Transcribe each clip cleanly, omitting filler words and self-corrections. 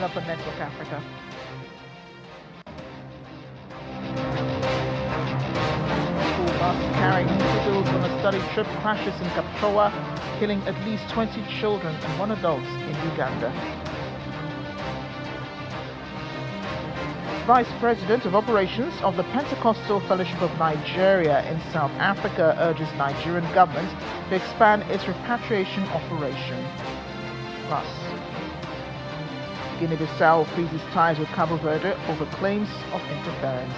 coming up on Network Africa. School bus carrying pupils on a study trip crashes in Kapchowa, killing at least 20 children and 1 adult in Uganda. Vice President of Operations of the Pentecostal Fellowship of Nigeria in South Africa urges Nigerian government to expand its repatriation operation. Plus, Guinea-Bissau freezes ties with Cabo Verde over claims of interference.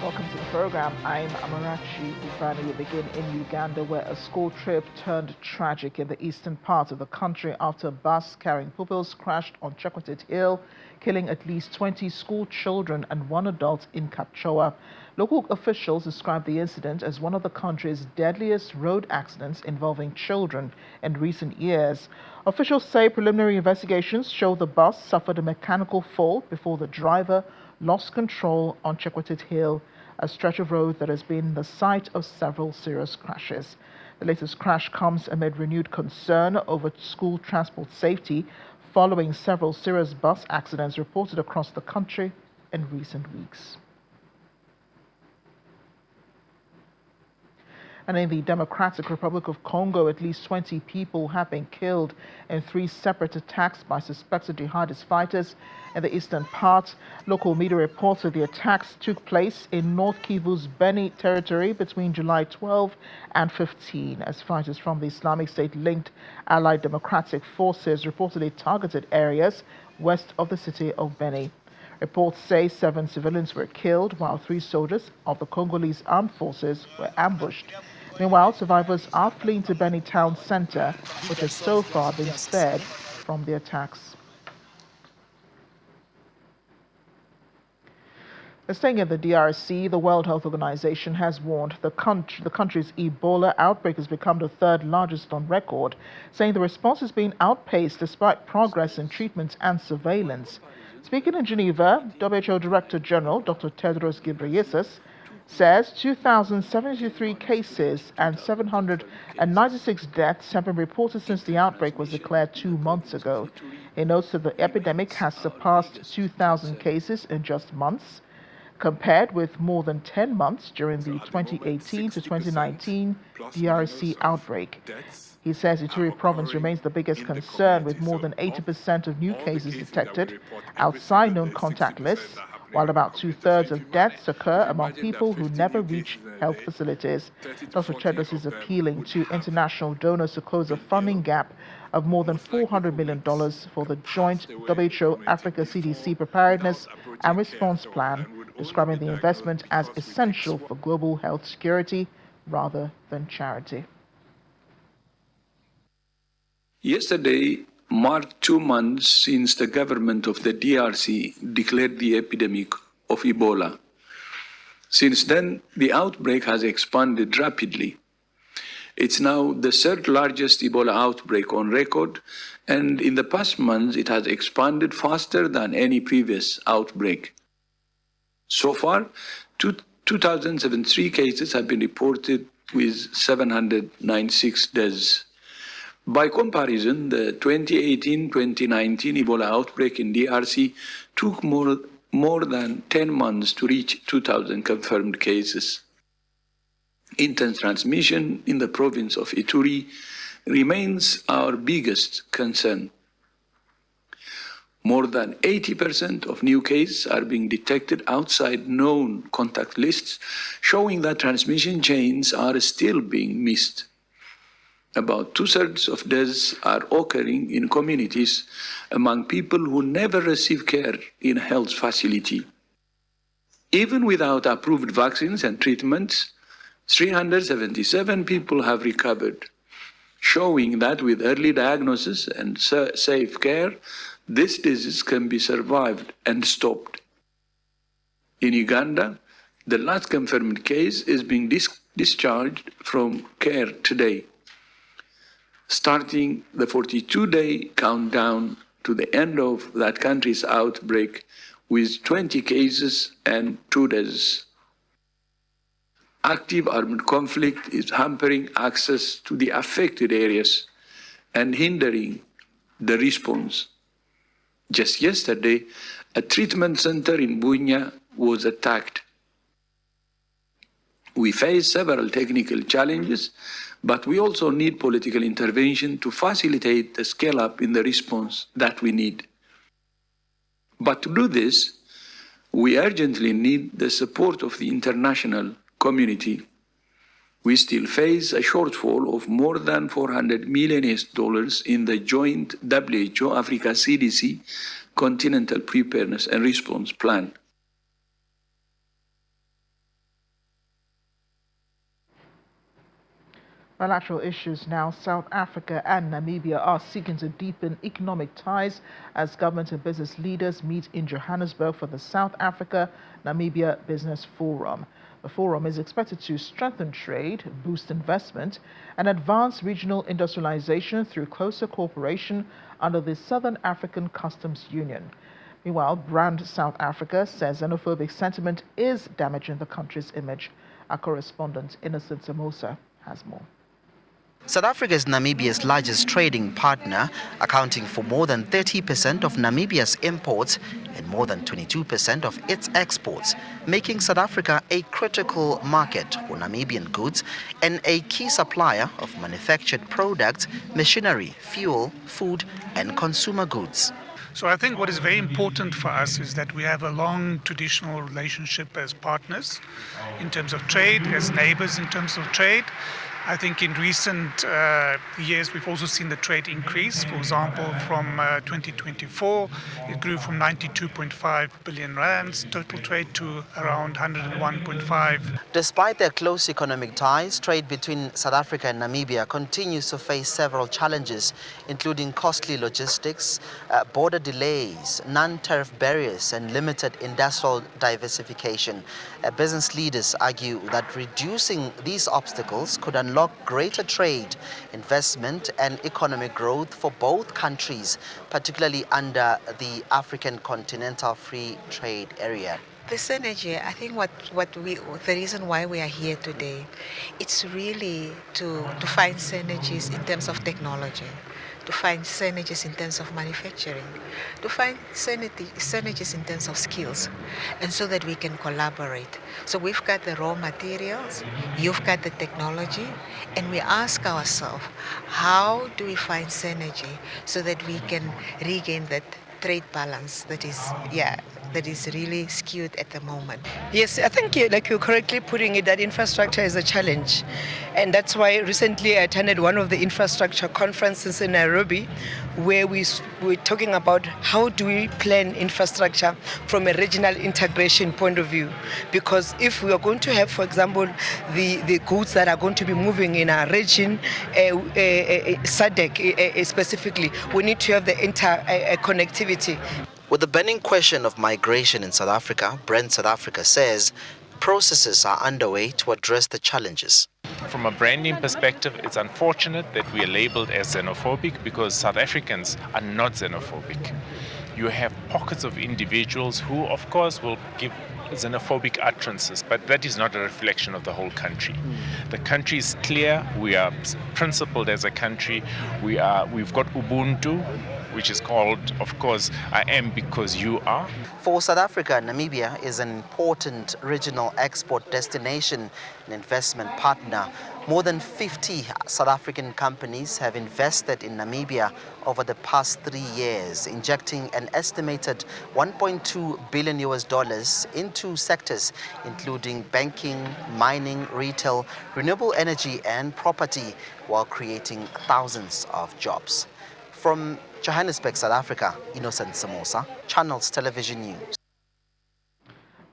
Welcome to the program. I'm Amarachi Ufani. We begin in Uganda, where a school trip turned tragic in the eastern part of the country after a bus carrying pupils crashed on Chekwatit Hill, killing at least 20 school children and 1 adult in Kapchowa. Local officials described the incident as one of the country's deadliest road accidents involving children in recent years. Officials say preliminary investigations show the bus suffered a mechanical fault before the driver lost control on Chekwatit Hill, a stretch of road that has been the site of several serious crashes. The latest crash comes amid renewed concern over school transport safety following several serious bus accidents reported across the country in recent weeks. And in the Democratic Republic of Congo, at least 20 people have been killed in 3 separate attacks by suspected jihadist fighters in the eastern part. Local media reports that the attacks took place in North Kivu's Beni territory between July 12 and 15, as fighters from the Islamic State-linked Allied Democratic Forces reportedly targeted areas west of the city of Beni. Reports say 7 civilians were killed, while 3 soldiers of the Congolese armed forces were ambushed. Meanwhile, survivors are fleeing to Beni town center, which has so far been spared from the attacks. Staying in the DRC, the World Health Organization has warned the country's Ebola outbreak has become the 3rd largest on record, saying the response is being outpaced despite progress in treatment and surveillance. Speaking in Geneva, WHO Director General Dr. Tedros Ghebreyesus says 2,073 cases and 796 deaths have been reported since the outbreak was declared 2 months ago. He notes that the epidemic has surpassed 2,000 cases in just months, compared with more than 10 months during the 2018 to 2019 DRC outbreak. He says Ituri province remains the biggest concern, with more than 80% of new cases detected outside known contact lists, while about 2/3 of deaths occur among people who never reach health facilities. Dr. Tedros is appealing to international donors to close a funding gap of more than $400 million for the joint WHO Africa CDC preparedness and response plan, describing the investment as essential for global health security rather than charity. Yesterday marked 2 months since the government of the DRC declared the epidemic of Ebola. Since then, the outbreak has expanded rapidly. It's now the 3rd largest Ebola outbreak on record, and in the past months it has expanded faster than any previous outbreak. So far, 2,073 cases have been reported with 796 deaths. By comparison, the 2018-2019 Ebola outbreak in DRC took more than 10 months to reach 2,000 confirmed cases. Intense transmission in the province of Ituri remains our biggest concern. More than 80% of new cases are being detected outside known contact lists, showing that transmission chains are still being missed. About 2/3 of deaths are occurring in communities among people who never receive care in a health facility. Even without approved vaccines and treatments, 377 people have recovered, showing that with early diagnosis and safe care, this disease can be survived and stopped. In Uganda, the last confirmed case is being discharged from care today. starting the 42-day countdown to the end of that country's outbreak with 20 cases and 2 deaths. Active armed conflict is hampering access to the affected areas and hindering the response. Just yesterday, a treatment center in Bunia was attacked. We face several technical challenges, but we also need political intervention to facilitate the scale-up in the response that we need. But to do this, we urgently need the support of the international community. We still face a shortfall of more than $400 million in the joint WHO Africa CDC Continental Preparedness and Response Plan. Bilateral issues now. South Africa and Namibia are seeking to deepen economic ties as government and business leaders meet in Johannesburg for the South Africa-Namibia Business Forum. The forum is expected to strengthen trade, boost investment, and advance regional industrialization through closer cooperation under the Southern African Customs Union. Meanwhile, Brand South Africa says xenophobic sentiment is damaging the country's image. Our correspondent, Innocent Samosa, has more. South Africa is Namibia's largest trading partner, accounting for more than 30% of Namibia's imports and more than 22% of its exports, making South Africa a critical market for Namibian goods and a key supplier of manufactured products, machinery, fuel, food, and consumer goods. So I think what is very important for us is that we have a long traditional relationship as partners in terms of trade, as neighbors in terms of trade. I think in recent years we've also seen the trade increase. For example, from 2024, it grew from 92.5 billion rands total trade to around 101.5. Despite their close economic ties, trade between South Africa and Namibia continues to face several challenges, including costly logistics, border delays, non-tariff barriers, and limited industrial diversification. Business leaders argue that reducing these obstacles could unlock greater trade, investment, and economic growth for both countries, particularly under the African Continental Free Trade Area. The synergy, I think the reason why we are here today, it's really to find synergies in terms of technology, to find synergies in terms of manufacturing, to find synergies in terms of skills, and so that we can collaborate. So we've got the raw materials, you've got the technology, and we ask ourselves, how do we find synergy so that we can regain that trade balance that is really skewed at the moment? Yes, I think like you're correctly putting it, that infrastructure is a challenge. And that's why recently I attended one of the infrastructure conferences in Nairobi, where we're talking about how do we plan infrastructure from a regional integration point of view. Because if we are going to have, for example, the goods that are going to be moving in our region, SADC specifically, we need to have the interconnectivity. With the burning question of migration in South Africa, Brand South Africa says processes are underway to address the challenges. From a branding perspective, it's unfortunate that we are labeled as xenophobic because South Africans are not xenophobic. You have pockets of individuals who, of course, will give xenophobic utterances, but that is not a reflection of the whole country. The country is clear. We are principled as a country. We've got Ubuntu, which is called, of course, I am because you are. For South Africa, Namibia is an important regional export destination and investment partner. More than 50 South African companies have invested in Namibia over the past 3 years, injecting an estimated $1.2 billion into sectors including banking, mining, retail, renewable energy, and property, while creating thousands of jobs. From Johannesburg, South Africa, Innocent Samosa, Channels Television News.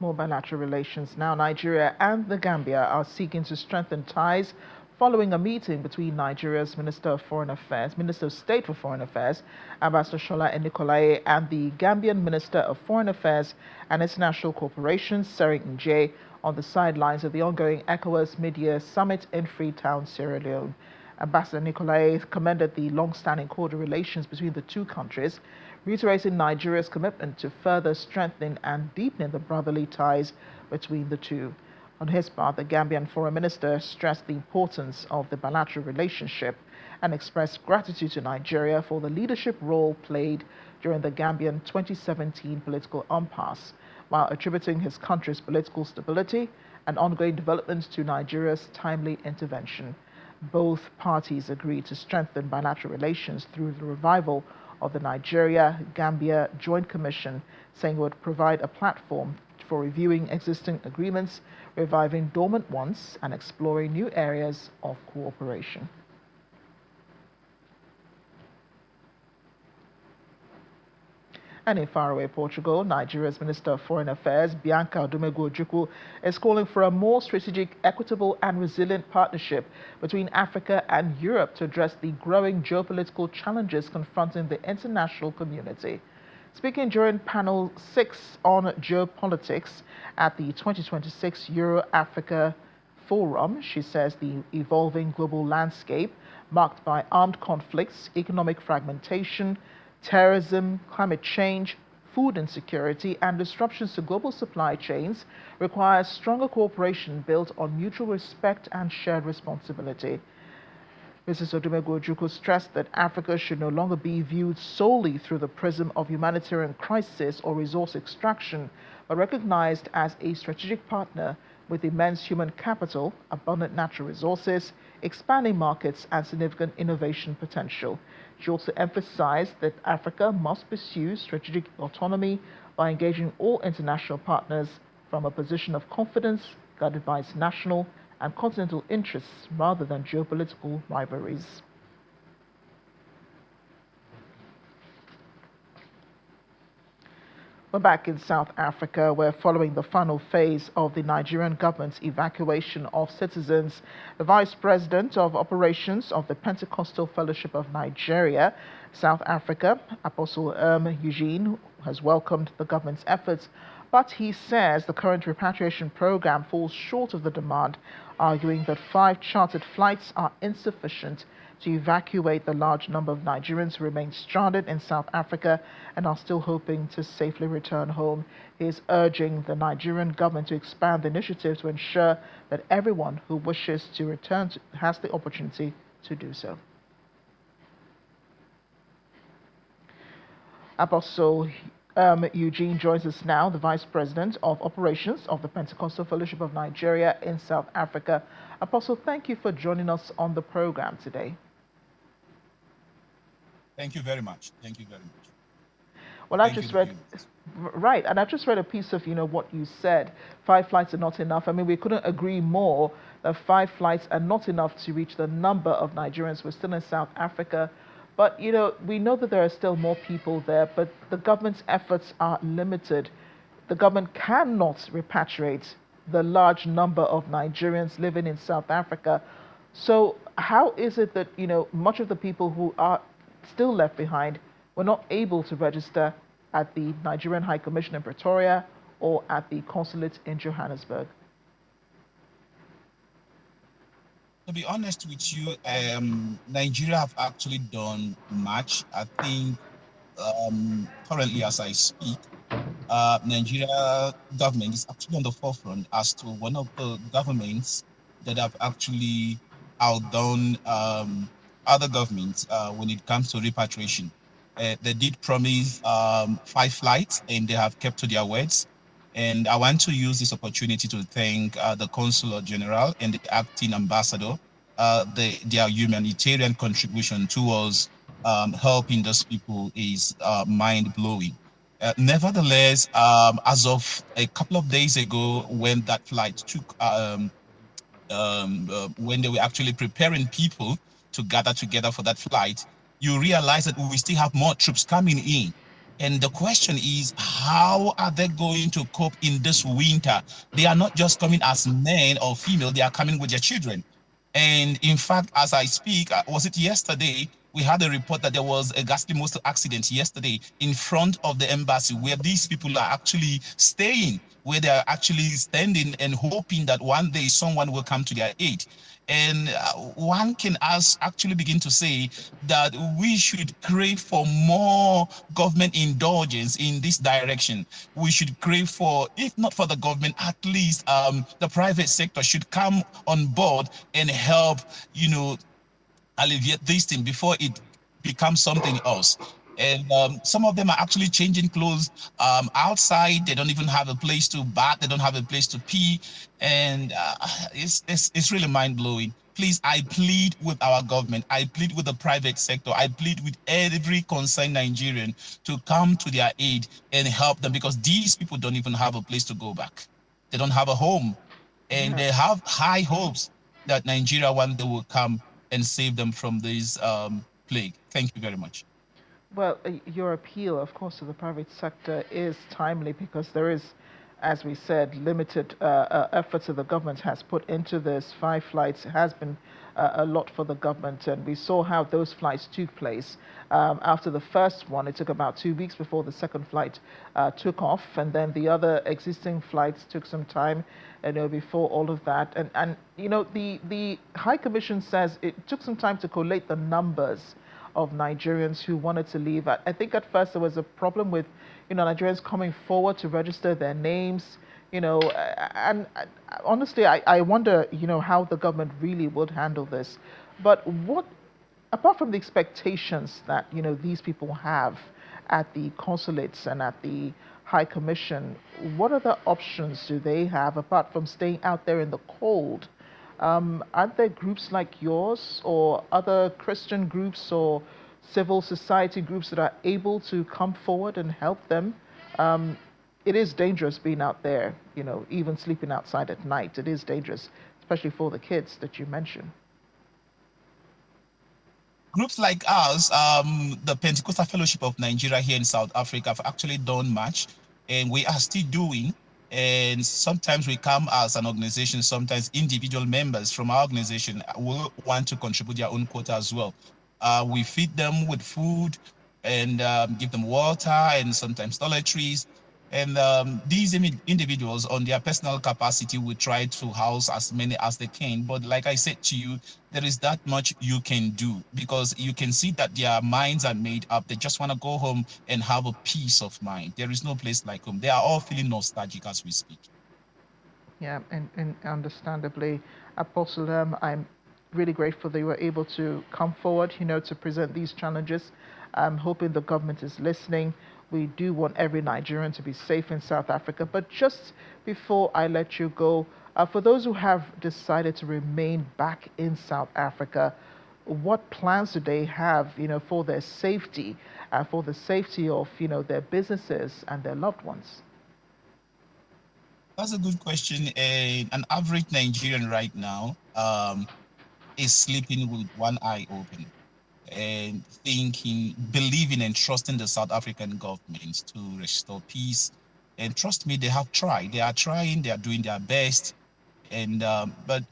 More bilateral relations now. Nigeria and the Gambia are seeking to strengthen ties following a meeting between Nigeria's Minister of State for Foreign Affairs, Ambassador Shola Enikolaye, and the Gambian Minister of Foreign Affairs and International Cooperation, Sering Nje, on the sidelines of the ongoing ECOWAS Mid-Year Summit in Freetown, Sierra Leone. Ambassador Nicolai commended the long-standing cordial relations between the two countries, reiterating Nigeria's commitment to further strengthening and deepening the brotherly ties between the two. On his part, the Gambian Foreign Minister stressed the importance of the bilateral relationship and expressed gratitude to Nigeria for the leadership role played during the Gambian 2017 political impasse, while attributing his country's political stability and ongoing developments to Nigeria's timely intervention. Both parties agreed to strengthen bilateral relations through the revival of the Nigeria-Gambia Joint Commission, saying it would provide a platform for reviewing existing agreements, reviving dormant ones, and exploring new areas of cooperation. And in faraway Portugal, Nigeria's Minister of Foreign Affairs, Bianca Odumegwu-Ojukwu, is calling for a more strategic, equitable and resilient partnership between Africa and Europe to address the growing geopolitical challenges confronting the international community. Speaking during Panel 6 on Geopolitics at the 2026 Euro-Africa Forum, she says the evolving global landscape, marked by armed conflicts, economic fragmentation, terrorism, climate change, food insecurity, and disruptions to global supply chains, requires stronger cooperation built on mutual respect and shared responsibility. Mrs. Odumegwu-Ojukwu stressed that Africa should no longer be viewed solely through the prism of humanitarian crisis or resource extraction, but recognized as a strategic partner with immense human capital, abundant natural resources, expanding markets, and significant innovation potential. She also emphasized that Africa must pursue strategic autonomy by engaging all international partners from a position of confidence guided by its national and continental interests rather than geopolitical rivalries. We're back in South Africa, where following the final phase of the Nigerian government's evacuation of citizens, the Vice President of Operations of the Pentecostal Fellowship of Nigeria, South Africa, Apostle Eugene, has welcomed the government's efforts, but he says the current repatriation program falls short of the demand, arguing that 5 chartered flights are insufficient to evacuate the large number of Nigerians who remain stranded in South Africa and are still hoping to safely return home. He is urging the Nigerian government to expand the initiative to ensure that everyone who wishes to return has the opportunity to do so. Apostle Eugene joins us now, the Vice President of Operations of the Pentecostal Fellowship of Nigeria in South Africa. Apostle, thank you for joining us on the program today. Thank you very much. Thank you very much. Well, I just read, right, and I just read a piece of, what you said. 5 flights are not enough. I mean, we couldn't agree more that 5 flights are not enough to reach the number of Nigerians who are still in South Africa. But, we know that there are still more people there, but the government's efforts are limited. The government cannot repatriate the large number of Nigerians living in South Africa. So how is it that, much of the people who are still left behind were not able to register at the Nigerian High Commission in Pretoria or at the consulate in Johannesburg? To be honest with you, Nigeria have actually done much. I think currently as I speak, Nigeria government is actually on the forefront as to one of the governments that have actually outdone other governments when it comes to repatriation. They did promise 5 flights and they have kept to their words. And I want to use this opportunity to thank the Consul General and the acting ambassador. Their humanitarian contribution towards helping those people is mind-blowing. Nevertheless, as of a couple of days ago, when that flight took, when they were actually preparing people to gather together for that flight, you realize that we still have more troops coming in. And the question is, how are they going to cope in this winter? They are not just coming as men or female, they are coming with their children. And in fact, as I speak, was it yesterday, we had a report that there was a ghastly motor accident yesterday in front of the embassy where these people are actually staying. where they are actually standing and hoping that one day someone will come to their aid. And one can actually begin to say that we should crave for more government indulgence in this direction. We should crave for, if not for the government, at least the private sector should come on board and help, alleviate this thing before it becomes something else. And some of them are actually changing clothes outside. They don't even have a place to bath. They don't have a place to pee. And it's really mind-blowing. Please, I plead with our government. I plead with the private sector. I plead with every concerned Nigerian to come to their aid and help them, because these people don't even have a place to go back. They don't have a home. And they have high hopes that Nigeria one day will come and save them from this plague. Thank you very much. Well, your appeal, of course, to the private sector is timely because there is, as we said, limited efforts that the government has put into this. 5 flights has been a lot for the government, and we saw how those flights took place. After the first one, it took about 2 weeks before the second flight took off, and then the other existing flights took some time, before all of that. And the High Commission says it took some time to collate the numbers of Nigerians who wanted to leave. I think at first there was a problem with, Nigerians coming forward to register their names, and honestly, I wonder, how the government really would handle this. But what, apart from the expectations that, these people have at the consulates and at the High Commission, what other options do they have apart from staying out there in the cold? Aren't there groups like yours or other Christian groups or civil society groups that are able to come forward and help them? It is dangerous being out there, even sleeping outside at night. It is dangerous, especially for the kids that you mentioned. Groups like ours, the Pentecostal Fellowship of Nigeria here in South Africa, have actually done much, and we are still doing. And sometimes we come as an organization, sometimes individual members from our organization will want to contribute their own quota as well. We feed them with food and give them water and sometimes toiletries. And these individuals, on their personal capacity, will try to house as many as they can. But like I said to you, there is that much you can do, because you can see that their minds are made up. They just want to go home and have a peace of mind. There is no place like home. They are all feeling nostalgic as we speak. Yeah, and understandably, Apostle, I'm really grateful that you were able to come forward, to present these challenges. I'm hoping the government is listening. We do want every Nigerian to be safe in South Africa. But just before I let you go, for those who have decided to remain back in South Africa, what plans do they have, for their safety, for the safety of, their businesses and their loved ones? That's a good question. An average Nigerian right now is sleeping with one eye open and thinking, believing and trusting the South African government to restore peace. And trust me, they have tried. They are trying. They are doing their best. And but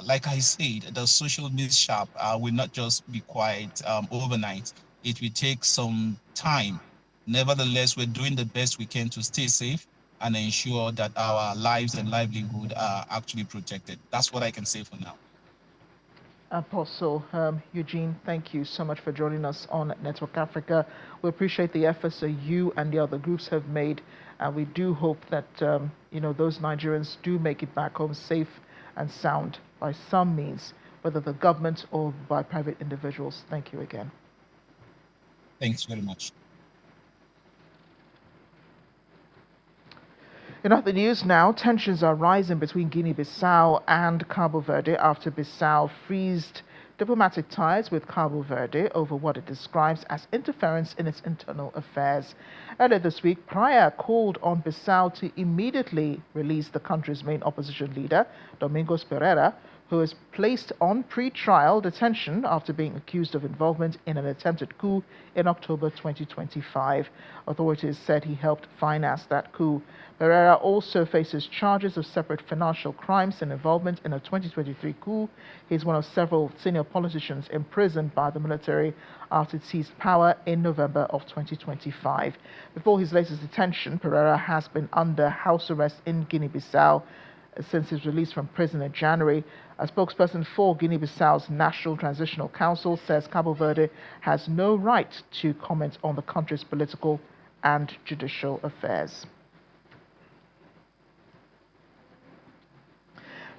like I said, the social mishap will not just be quiet overnight. It will take some time. Nevertheless, we're doing the best we can to stay safe and ensure that our lives and livelihood are actually protected. That's what I can say for now. Apostle Eugene, thank you so much for joining us on Network Africa. We appreciate the efforts that you and the other groups have made, and we do hope that those Nigerians do make it back home safe and sound by some means, whether the government or by private individuals. Thank you again. Thanks very much. In other news now, tensions are rising between Guinea-Bissau and Cabo Verde after Bissau freezed diplomatic ties with Cabo Verde over what it describes as interference in its internal affairs. Earlier this week, Praia called on Bissau to immediately release the country's main opposition leader, Domingos Pereira, who was placed on pre-trial detention after being accused of involvement in an attempted coup in October 2025. Authorities said he helped finance that coup. Pereira also faces charges of separate financial crimes and involvement in a 2023 coup. He's one of several senior politicians imprisoned by the military after it seized power in November of 2025. Before his latest detention, Pereira has been under house arrest in Guinea-Bissau since his release from prison in January. A spokesperson for Guinea-Bissau's National Transitional Council says Cabo Verde has no right to comment on the country's political and judicial affairs.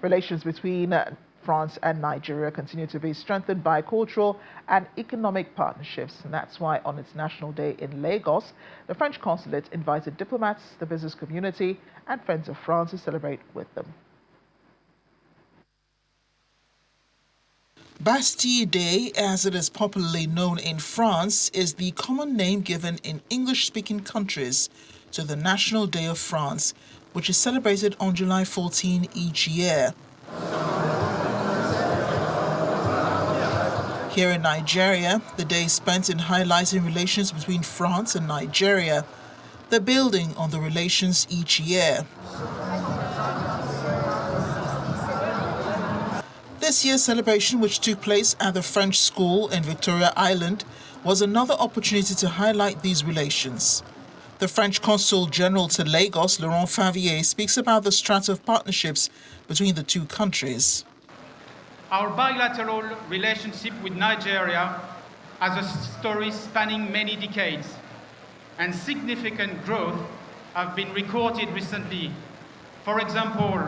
Relations between France and Nigeria continue to be strengthened by cultural and economic partnerships, and that's why on its National Day in Lagos, the French consulate invited diplomats, the business community, and friends of France to celebrate with them. Bastille Day, as it is popularly known in France, is the common name given in English-speaking countries to the National Day of France, which is celebrated on July 14 each year. Here in Nigeria, the day is spent in highlighting relations between France and Nigeria. They're building on the relations each year. This year's celebration, which took place at the French School in Victoria Island, was another opportunity to highlight these relations. The French Consul General to Lagos, Laurent Favier, speaks about the strata of partnerships between the two countries. Our bilateral relationship with Nigeria has a story spanning many decades, and significant growth have been recorded recently. For example,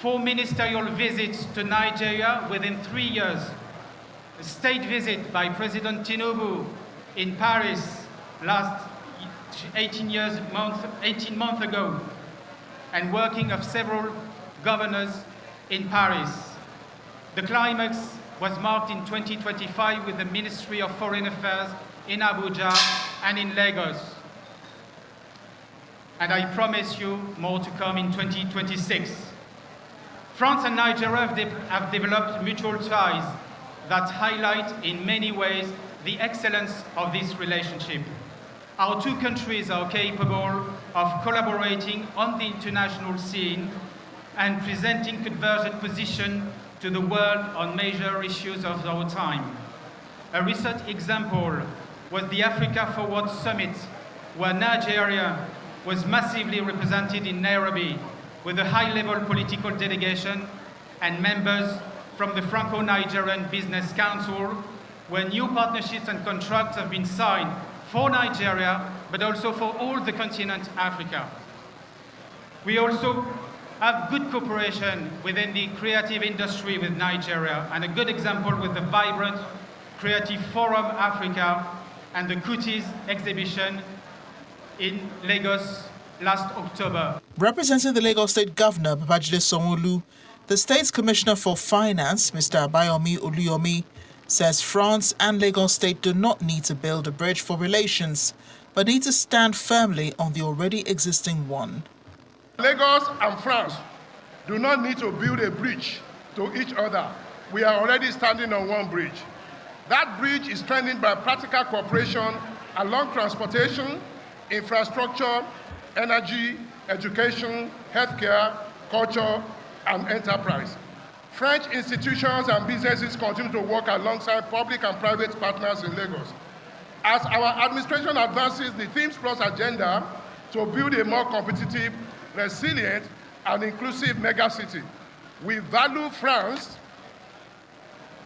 4 ministerial visits to Nigeria within 3 years, a state visit by President Tinubu in Paris last 18 months ago, and working of several governors in Paris. The climax was marked in 2025 with the Ministry of Foreign Affairs in Abuja and in Lagos. And I promise you more to come in 2026. France and Nigeria have developed mutual ties that highlight in many ways the excellence of this relationship. Our two countries are capable of collaborating on the international scene and presenting convergent position to the world on major issues of our time. A recent example was the Africa Forward Summit, where Nigeria was massively represented in Nairobi with a high-level political delegation and members from the Franco-Nigerian Business Council, where new partnerships and contracts have been signed for Nigeria, but also for all the continent Africa. We also have good cooperation within the creative industry with Nigeria, and a good example with the vibrant Creative Forum Africa and the Cuties exhibition in Lagos last October. Representing the Lagos State Governor, Babajide Sanwo-Olu, the state's Commissioner for Finance, Mr. Abayomi Oluyomi, says France and Lagos State do not need to build a bridge for relations, but need to stand firmly on the already existing one. Lagos and France do not need to build a bridge to each other. We are already standing on one bridge. That bridge is strengthened by practical cooperation along transportation, infrastructure, energy, education, healthcare, culture, and enterprise. French institutions and businesses continue to work alongside public and private partners in Lagos. As our administration advances the Themes Plus agenda to build a more competitive, resilient, and inclusive megacity, we value France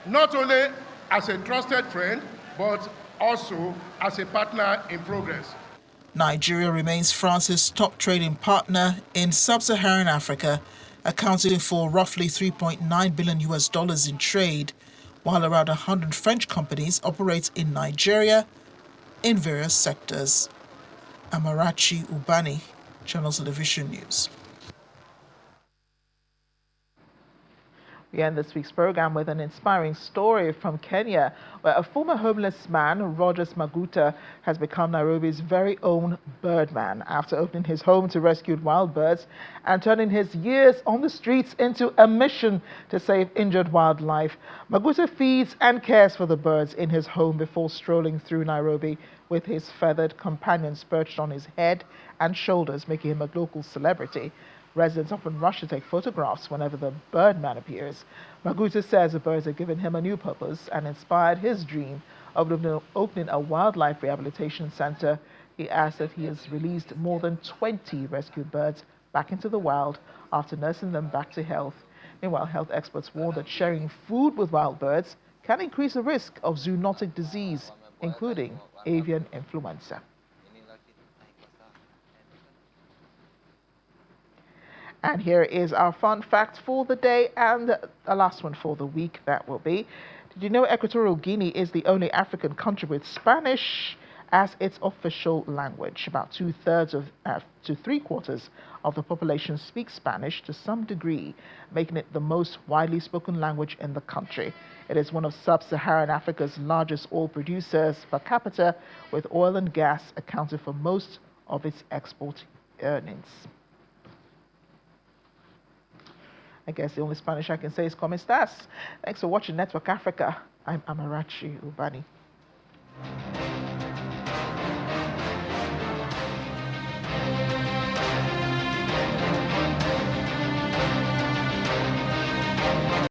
not only as a trusted friend, but also as a partner in progress. Nigeria remains France's top trading partner in sub-Saharan Africa, accounting for roughly $3.9 billion in trade, while around 100 French companies operate in Nigeria in various sectors. Amarachi Ubani, Channel Television News. We end this week's program with an inspiring story from Kenya, where a former homeless man, Rogers Maguta, has become Nairobi's very own birdman after opening his home to rescued wild birds and turning his years on the streets into a mission to save injured wildlife. Maguta feeds and cares for the birds in his home before strolling through Nairobi with his feathered companions perched on his head and shoulders, making him a local celebrity. Residents often rush to take photographs whenever the birdman appears. Maguta says the birds have given him a new purpose and inspired his dream of opening a wildlife rehabilitation center. He adds that he has released more than 20 rescued birds back into the wild after nursing them back to health. Meanwhile, health experts warn that sharing food with wild birds can increase the risk of zoonotic disease, including avian influenza. And here is our fun fact for the day and the last one for the week, that will be. Did you know Equatorial Guinea is the only African country with Spanish as its official language? About 2/3 to 3/4 of the population speak Spanish to some degree, making it the most widely spoken language in the country. It is one of sub-Saharan Africa's largest oil producers per capita, with oil and gas accounting for most of its export earnings. I guess the only Spanish I can say is "Como estás?" Thanks for watching Network Africa. I'm Amarachi Ubani.